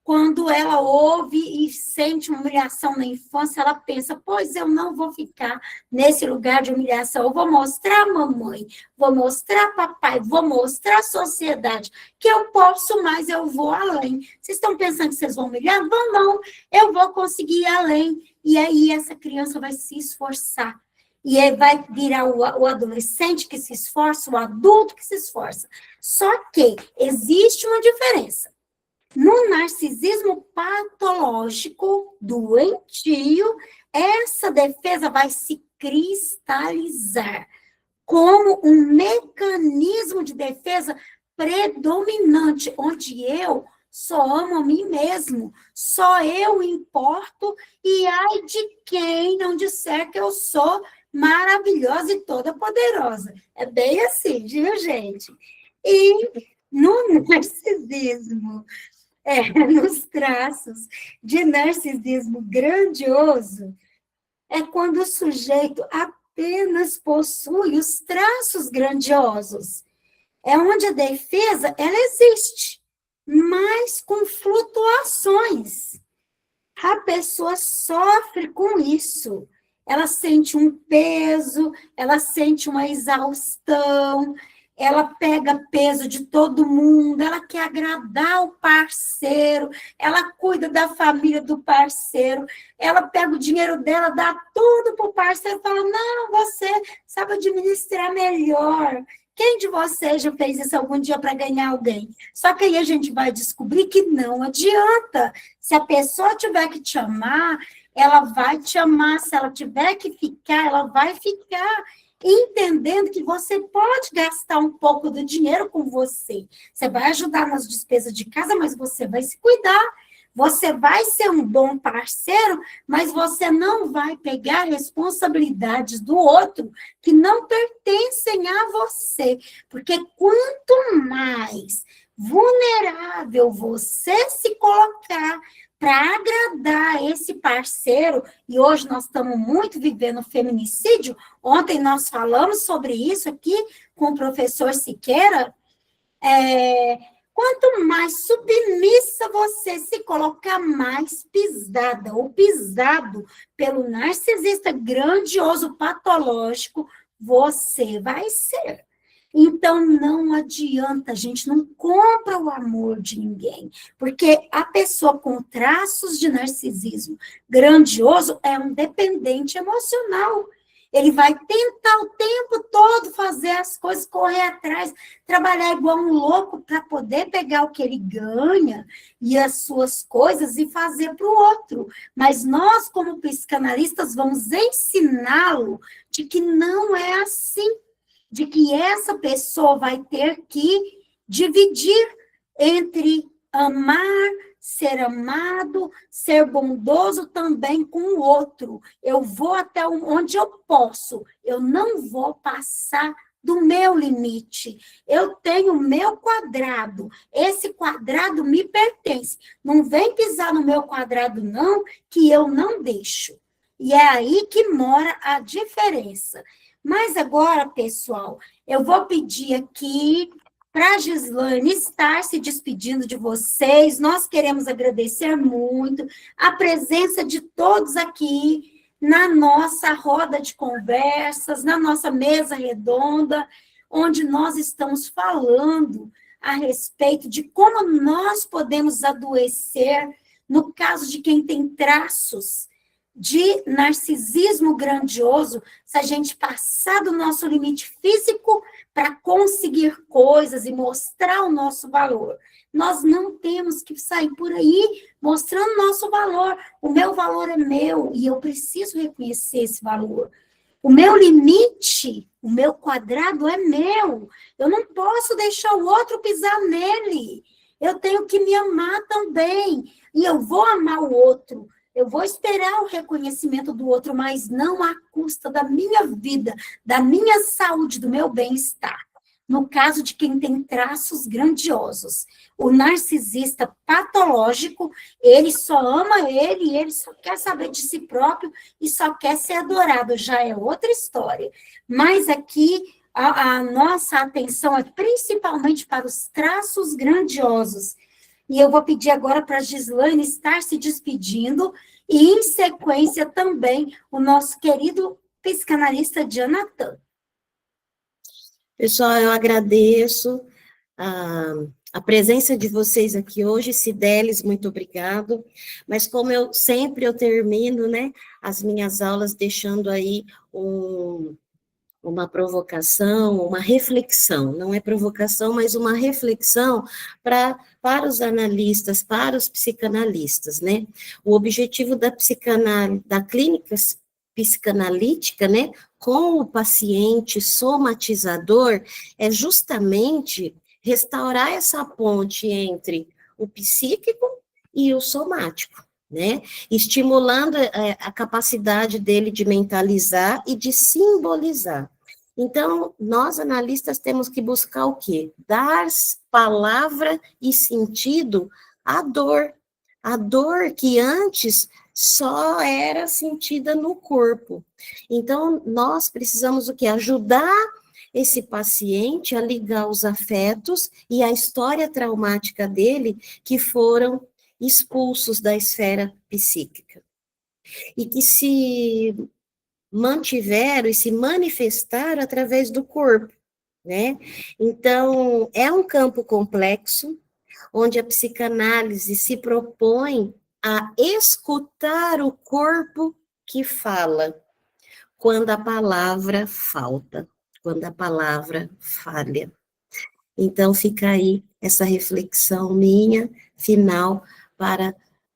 quando ela ouve e sente uma humilhação na infância, ela pensa, pois eu não vou ficar nesse lugar de humilhação, eu vou mostrar a mamãe, vou mostrar a papai, vou mostrar a sociedade, que eu posso mais, eu vou além. Vocês estão pensando que vocês vão humilhar? Vão não, eu vou conseguir ir além. E aí essa criança vai se esforçar. E aí vai virar o adolescente que se esforça, o adulto que se esforça. Só que existe uma diferença. No narcisismo patológico, doentio, essa defesa vai se cristalizar como um mecanismo de defesa predominante, onde eu só amo a mim mesmo, só eu importo, e ai de quem não disser que eu sou maravilhosa e toda poderosa. É bem assim, viu, gente? E no narcisismo, nos traços de narcisismo grandioso, é quando o sujeito apenas possui os traços grandiosos. É onde a defesa, ela existe, mas com flutuações. A pessoa sofre com isso. Ela sente um peso, ela sente uma exaustão, ela pega peso de todo mundo, ela quer agradar o parceiro, ela cuida da família do parceiro, ela pega o dinheiro dela, dá tudo para o parceiro e fala, não, você sabe administrar melhor. Quem de vocês já fez isso algum dia para ganhar alguém? Só que aí a gente vai descobrir que não adianta. Se a pessoa tiver que te amar, ela vai te amar. Se ela tiver que ficar, ela vai ficar. Entendendo que você pode gastar um pouco do dinheiro com você. Você vai ajudar nas despesas de casa, mas você vai se cuidar. Você vai ser um bom parceiro, mas você não vai pegar responsabilidades do outro que não pertencem a você. Porque quanto mais vulnerável você se colocar para agradar esse parceiro, e hoje nós estamos muito vivendo feminicídio, ontem nós falamos sobre isso aqui com o professor Siqueira, Quanto mais submissa você se colocar, mais pisada ou pisado pelo narcisista grandioso patológico você vai ser. Então, não adianta, a gente não compra o amor de ninguém, porque a pessoa com traços de narcisismo grandioso é um dependente emocional. Ele vai tentar o tempo todo fazer as coisas, correr atrás, trabalhar igual um louco para poder pegar o que ele ganha e as suas coisas e fazer para o outro. Mas nós, como psicanalistas, vamos ensiná-lo de que não é assim, de que essa pessoa vai ter que dividir entre amar, ser amado, ser bondoso também com o outro. Eu vou até onde eu posso, eu não vou passar do meu limite. Eu tenho o meu quadrado, esse quadrado me pertence. Não vem pisar no meu quadrado, não, que eu não deixo. E é aí que mora a diferença. Mas agora, pessoal, eu vou pedir aqui para a Gislaine estar se despedindo de vocês. Nós queremos agradecer muito a presença de todos aqui na nossa roda de conversas, na nossa mesa redonda, onde nós estamos falando a respeito de como nós podemos adoecer no caso de quem tem traços de narcisismo grandioso, se a gente passar do nosso limite físico para conseguir coisas e mostrar o nosso valor. Nós não temos que sair por aí mostrando nosso valor. O meu valor é meu e eu preciso reconhecer esse valor. O meu limite, o meu quadrado é meu. Eu não posso deixar o outro pisar nele. Eu tenho que me amar também. E eu vou amar o outro. Eu vou esperar o reconhecimento do outro, mas não à custa da minha vida, da minha saúde, do meu bem-estar. No caso de quem tem traços grandiosos, o narcisista patológico, ele só ama ele só quer saber de si próprio e só quer ser adorado, já é outra história. Mas aqui a nossa atenção é principalmente para os traços grandiosos. E eu vou pedir agora para a Gislaine estar se despedindo, e em sequência também o nosso querido psicanalista Jonathan. Pessoal, eu agradeço a presença de vocês aqui hoje. Cidelis, muito obrigado. Mas como eu termino, né, as minhas aulas deixando aí uma provocação, uma reflexão, não é provocação, mas uma reflexão para os analistas, para os psicanalistas, né? O objetivo da clínica psicanalítica, né, com o paciente somatizador, é justamente restaurar essa ponte entre o psíquico e o somático, né? Estimulando a capacidade dele de mentalizar e de simbolizar. Então, nós analistas temos que buscar o quê? Dar palavra e sentido à dor. A dor que antes só era sentida no corpo. Então, nós precisamos o quê? Ajudar esse paciente a ligar os afetos e a história traumática dele, que foram expulsos da esfera psíquica. E que se mantiveram e se manifestaram através do corpo, né? Então, é um campo complexo, onde a psicanálise se propõe a escutar o corpo que fala, quando a palavra falta, quando a palavra falha. Então, fica aí essa reflexão minha, final, para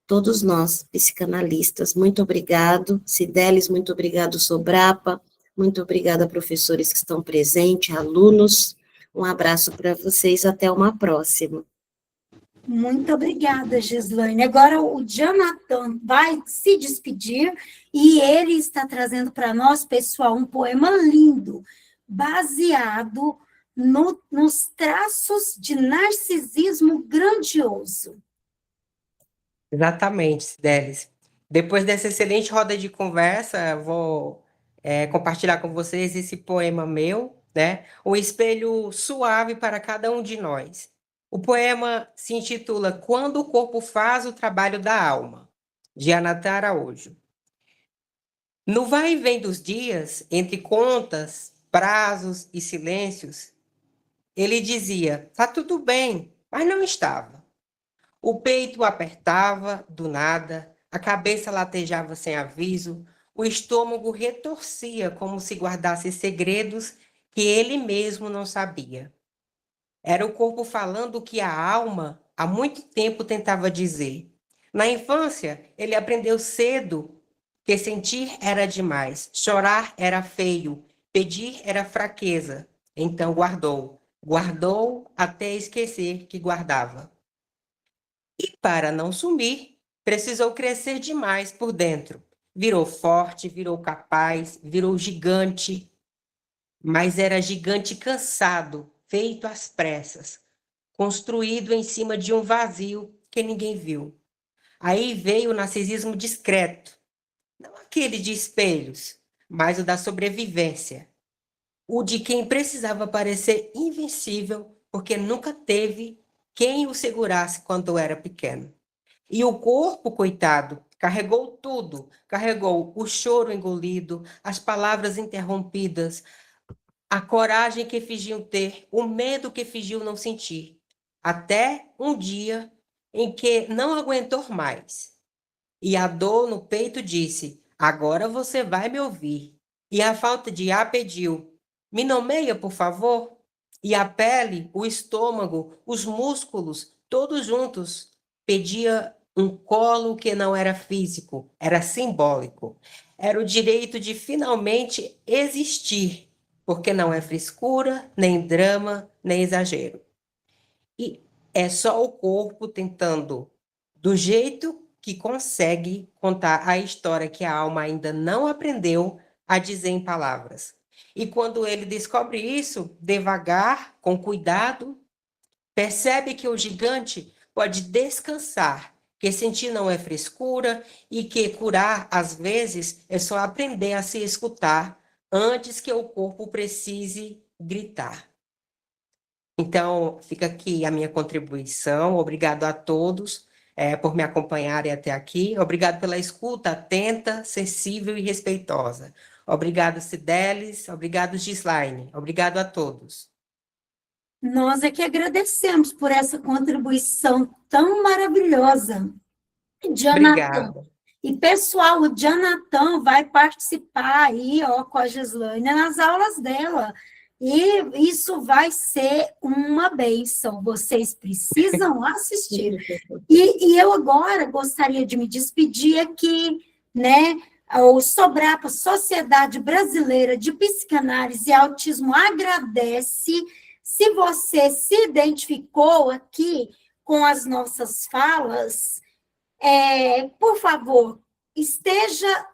todos nós, psicanalistas. Muito obrigado, Cidelis, muito obrigado, Sobrapa, muito obrigada, professores que estão presentes, alunos. Um abraço para vocês, até uma próxima. Muito obrigada, Gislaine. Agora o Jonathan vai se despedir e ele está trazendo para nós, pessoal, um poema lindo, baseado nos traços de narcisismo grandioso. Exatamente, Cidelis. Depois dessa excelente roda de conversa, eu vou compartilhar com vocês esse poema meu, né? Um espelho suave para cada um de nós. O poema se intitula Quando o Corpo Faz o Trabalho da Alma, de Anatá Araújo. No vai e vem dos dias, entre contas, prazos e silêncios, ele dizia, tá tudo bem, mas não estava. O peito apertava do nada, a cabeça latejava sem aviso, o estômago retorcia como se guardasse segredos que ele mesmo não sabia. Era o corpo falando o que a alma há muito tempo tentava dizer. Na infância, ele aprendeu cedo que sentir era demais, chorar era feio, pedir era fraqueza. Então guardou até esquecer que guardava. E para não sumir, precisou crescer demais por dentro. Virou forte, virou capaz, virou gigante, mas era gigante cansado, feito às pressas, construído em cima de um vazio que ninguém viu. Aí veio o narcisismo discreto, não aquele de espelhos, mas o da sobrevivência, o de quem precisava parecer invencível porque nunca teve quem o segurasse quando era pequeno. E o corpo, coitado, carregou tudo, carregou o choro engolido, as palavras interrompidas, a coragem que fingiu ter, o medo que fingiu não sentir, até um dia em que não aguentou mais. E a dor no peito disse: agora você vai me ouvir. E a falta de ar pediu: me nomeia, por favor. E a pele, o estômago, os músculos, todos juntos, pedia um colo que não era físico, era simbólico. Era o direito de finalmente existir, porque não é frescura, nem drama, nem exagero. E é só o corpo tentando, do jeito que consegue, contar a história que a alma ainda não aprendeu a dizer em palavras. E quando ele descobre isso, devagar, com cuidado, percebe que o gigante pode descansar, que sentir não é frescura e que curar, às vezes, é só aprender a se escutar antes que o corpo precise gritar. Então, fica aqui a minha contribuição. Obrigado a todos por me acompanharem até aqui. Obrigado pela escuta atenta, sensível e respeitosa. Obrigado, Cidelis. Obrigado, Gislaine. Obrigado a todos. Nós é que agradecemos por essa contribuição tão maravilhosa, Jonathan. Obrigada. E, pessoal, o Jonathan vai participar aí, ó, com a Gislaine nas aulas dela. E isso vai ser uma bênção. Vocês precisam assistir. E eu agora gostaria de me despedir aqui, né? O Sobrapa, Sociedade Brasileira de Psicanálise e Autismo, agradece. Se você se identificou aqui com as nossas falas, por favor, esteja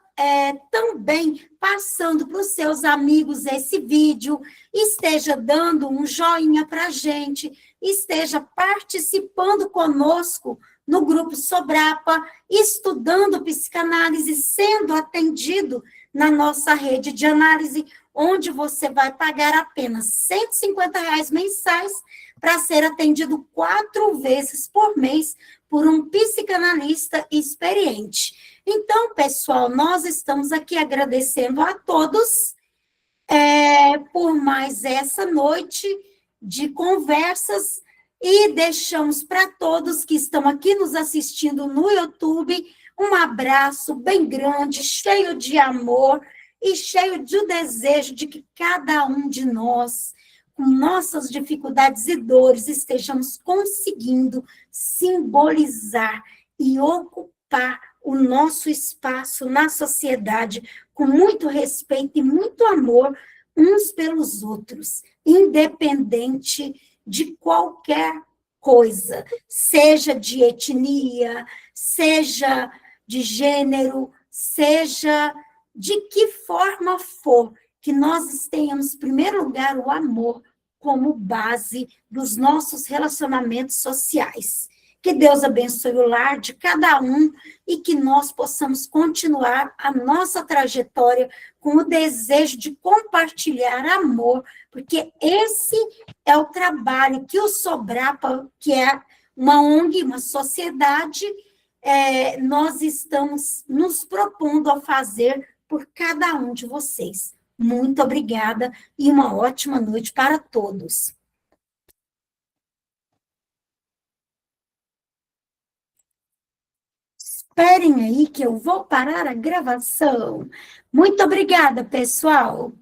também passando para os seus amigos esse vídeo, esteja dando um joinha para a gente, esteja participando conosco no grupo Sobrapa, estudando psicanálise, sendo atendido na nossa rede de análise, onde você vai pagar apenas R$ 150 mensais para ser atendido 4 vezes por mês por um psicanalista experiente. Então, pessoal, nós estamos aqui agradecendo a todos por mais essa noite de conversas e deixamos para todos que estão aqui nos assistindo no YouTube um abraço bem grande, cheio de amor e cheio de desejo de que cada um de nós, com nossas dificuldades e dores, estejamos conseguindo simbolizar e ocupar o nosso espaço na sociedade com muito respeito e muito amor uns pelos outros, independente de qualquer coisa, seja de etnia, seja de gênero, seja de que forma for, que nós tenhamos, em primeiro lugar, o amor como base dos nossos relacionamentos sociais. Que Deus abençoe o lar de cada um e que nós possamos continuar a nossa trajetória com o desejo de compartilhar amor, porque esse é o trabalho que o Sobrapa, que é uma ONG, uma sociedade, nós estamos nos propondo a fazer por cada um de vocês. Muito obrigada e uma ótima noite para todos. Esperem aí que eu vou parar a gravação. Muito obrigada, pessoal.